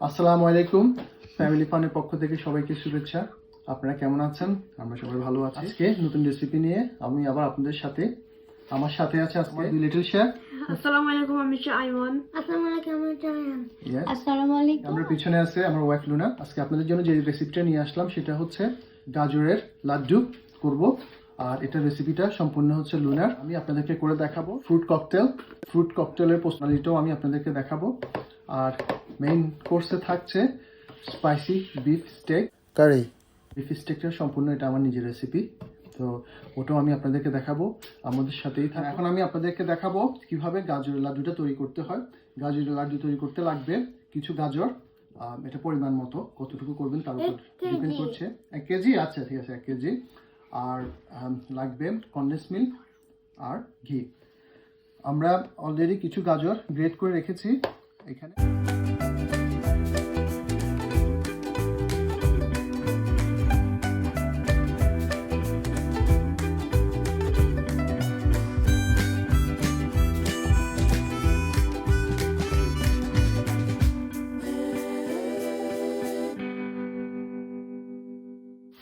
আসসালামু আলাইকুম। ফ্যামিলি ফানের পক্ষ থেকে সবাইকে শুভেচ্ছা। আপনারা কেমন আছেন? আমরা সবাই ভালো আছি। আজকে নতুন রেসিপি নিয়ে আমি আবার আপনাদের সাথে আমার সাথে আছে আজকে লিটল শেফ। আসসালামু আলাইকুম, আমি আইমান। আসসালামু আলাইকুম, আমি জামান। Yes. আসসালামু আলাইকুম। আমরা পিছনে আছে আমার ওয়াইফ লুনা। আজকে আপনাদের জন্য যে রেসিপিটা নিয়ে আসলাম সেটা হচ্ছে গাজরের লাড্ডু করব। আর এটা রেসিপিটা সম্পূর্ণ হচ্ছে লুনার। আমি আপনাদেরকে করে দেখাবো ফ্রুট ককটেল। ফ্রুট ককটেলের প্রস্তুতিটাও আমি আপনাদেরকে দেখাবো। আর মেইন কোর্সে থাকছে স্পাইসি বিফ স্টেক কারি। বিফ স্টেকটা সম্পূর্ণ এটা আমার নিজের রেসিপি, তো ওটাও আমি আপনাদেরকে দেখাবো। আমাদের সাথেই এখন আমি আপনাদেরকে দেখাবো কিভাবে গাজরের লাড্ডুটা তৈরি করতে হয়। গাজরের লাড্ডু তৈরি করতে লাগবে কিছু গাজর, এটা পরিমাণ মতো কতটুকু করবেন তার উপর ডিপেন্ড করছে। 1 কেজি, আচ্ছা ঠিক আছে 1 কেজি। আর লাগবে কনডেন্স মিল্ক আর ঘি। আমরা অলরেডি কিছু গাজর গ্রেট করে রেখেছি এখানে।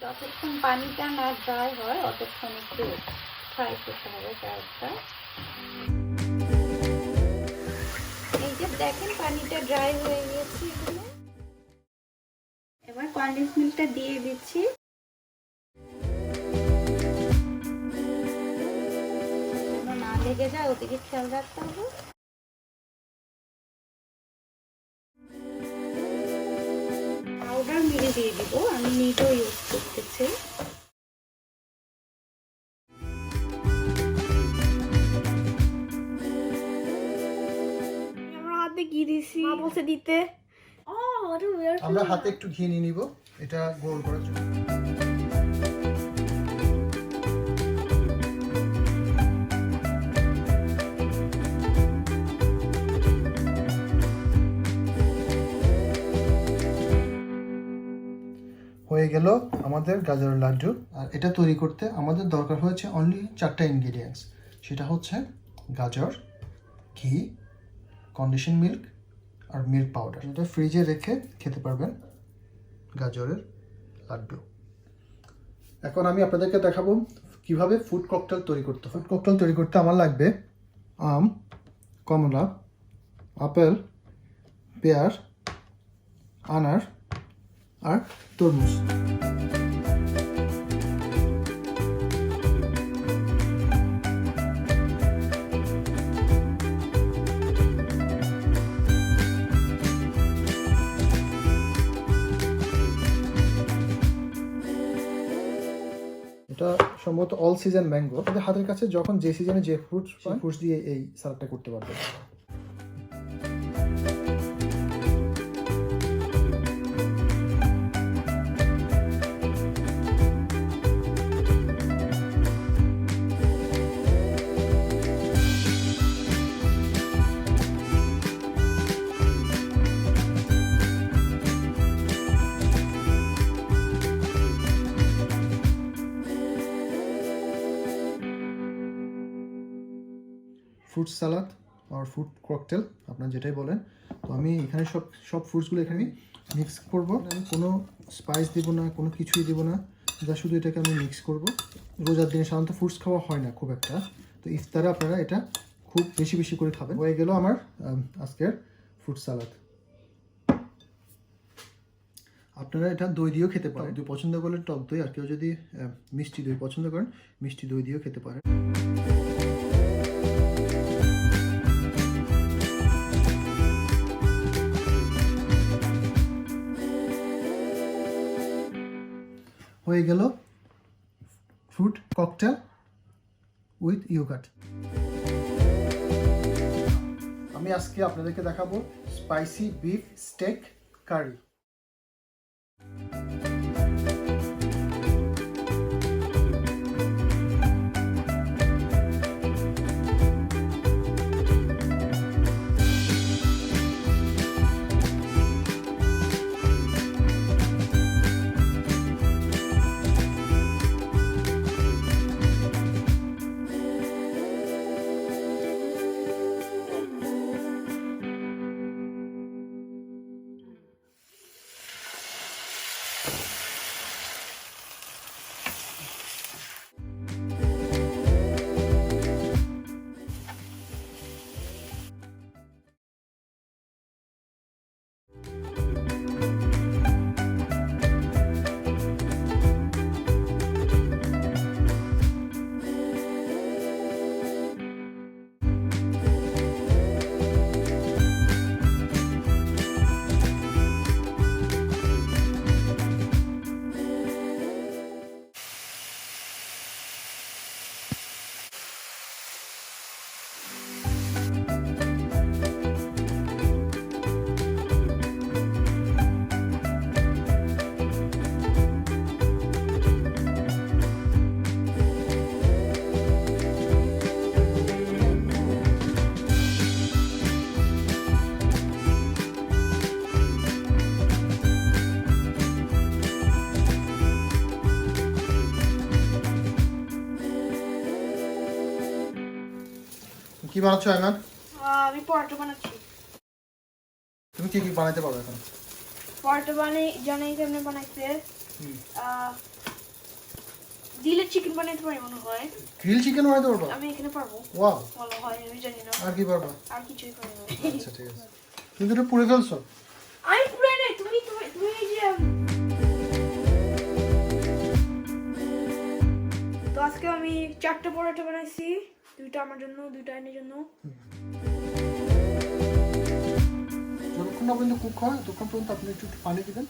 যতক্ষণ পানিটা না ড্রাই হয় ততক্ষণ একটু ফ্রাই করতে হবে চাউলটা। এই যে দেখেন পানিটা ড্রাই হয়ে গেছে এখানে। এবার কনডেন্স মিল্কটা দিয়ে দিচ্ছি। না লেগে যায় ওদিকে খেয়াল রাখতে হবে। পাউডার মিলে দিয়ে দিব, আমি নিজেও ইউজ করতেছি। আমার হাতে ঘি দিছি, মা বলছে দিতে। আমরা হাতে একটু ঘি নিয়ে নিব এটা গোল করার জন্য। হয়ে গেল আমাদের গাজরের লাড্ডু। আর এটা তৈরি করতে আমাদের দরকার হয়েছে অনলি 4টা ইনগ্রেডিয়েন্টস। সেটা হচ্ছে গাজর, ঘি, কন্ডিশন মিল্ক আর মিল্ক পাউডার। এটা ফ্রিজে রেখে খেতে পারবেন গাজরের লাড্ডু। এখন আমি আপনাদেরকে দেখাবো কিভাবে ফুড ককটেল তৈরি করতে হয়। ফুড ককটেল তৈরি করতে আমার লাগবে আম, কমলা, আপেল, পেয়ার, আনার আর তরমুজ। এটা সম্ভবত অল সিজন ম্যাঙ্গো। আপনাদের হাতের কাছে যখন যে সিজনে যে ফ্রুটস দিয়ে এই সালাডটা করতে পারবেন। ফ্রুট সালাদ আর ফ্রুট ককটেল আপনারা যেটাই বলেন। তো আমি এখানে সব ফ্রুটসগুলো এখানে মিক্স করব। আমি কোনো স্পাইস দেব না, কোনো কিছুই দেব না, যা শুধু এটাকে আমি মিক্স করব। রোজার দিনে সাধারণত ফ্রুটস খাওয়া হয় না খুব একটা, তো ইফতারে আপনারা এটা খুব বেশি বেশি করে খাবেন। হয়ে গেল আমার আজকের ফ্রুট সালাদ। আপনারা এটা দই দিয়েও খেতে পারেন। দই পছন্দ করলে টক দই, আর কেউ যদি মিষ্টি দই পছন্দ করেন মিষ্টি দই দিয়েও খেতে পারেন। হয়ে গেল ফ্রুট ককটেল উইথ ইয়োগার্ট। আমি আজকে আপনাদেরকে দেখাবো স্পাইসি বিফ স্টেক কারি। বানাচ্ছো আয়মান? আমি পরোটা বানাচ্ছি। তুমি কি কি বানাইতে পারো এখন? পরোটা জানাই কেমনে বানাইতে। দিলে চিকেন বানাইতে পারি মনে হয়। গ্রিল চিকেন বানাইতে পারবা? আমি এখানে পারবো। ওয়াও, ভালো হয়, আমি জানি না। আর কি পারবা? আর কিছুই পারি না। আচ্ছা ঠিক আছে। তুমি তো এটা পুড়ে ফেলছো। আমি পুরাই নাই, তুমি এই যে তো আজকে আমি 4টা পরোটা বানাইছি, 2টা আমার জন্য, 2টা আইনের জন্য। যতক্ষণ না পর্যন্ত কুক হয় ততক্ষণ পর্যন্ত আপনি একটু পানি দিবেন।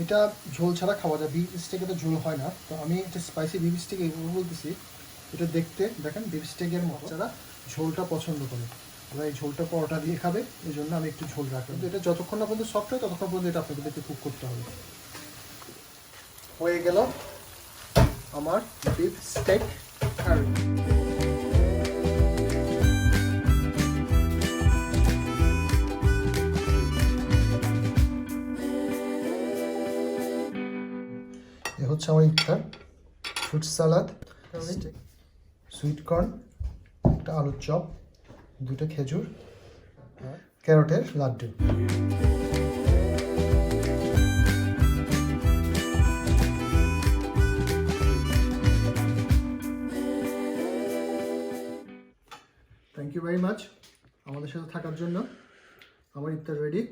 এটা ঝোল ছাড়া খাওয়া যায়, বিফ স্টেকে তো ঝোল হয় না, তো আমি এটা স্পাইসি বিফ স্টেক এইভাবে বলতেছি। এটা দেখতে দেখেন বিফ স্টেকের মতো, যারা ঝোলটা পছন্দ করে ওরা এই ঝোলটা পরোটা দিয়ে খাবে, এই জন্য আমি একটু ঝোল রাখলাম। তো এটা যতক্ষণ না পর্যন্ত সফট হয় ততক্ষণ পর্যন্ত এটা আপনাদেরকে কুক করতে হবে। হয়ে গেল আমার বিফ স্টেক কারি। এ হচ্ছে আমার ইফতার, ফ্রুট সালাদ, সুইট কর্ন, একটা আলুর চপ, 2টা খেজুর, ক্যারটের লাড্ডু। থ্যাংক ইউ ভেরি মাচ আমাদের সাথে থাকার জন্য। আমার ইফতার রেডি।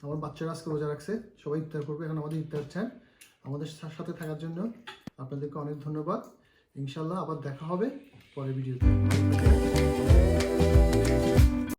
আমার বাচ্চারা আজকে রোজা রাখছে, সবাই ইফতার করবে, এখন আমাদের ইফতার চান। আমাদের সাথে থাকার জন্য আপনাদেরকে অনেক ধন্যবাদ। ইনশাল্লাহ আবার দেখা হবে পরের ভিডিওতে।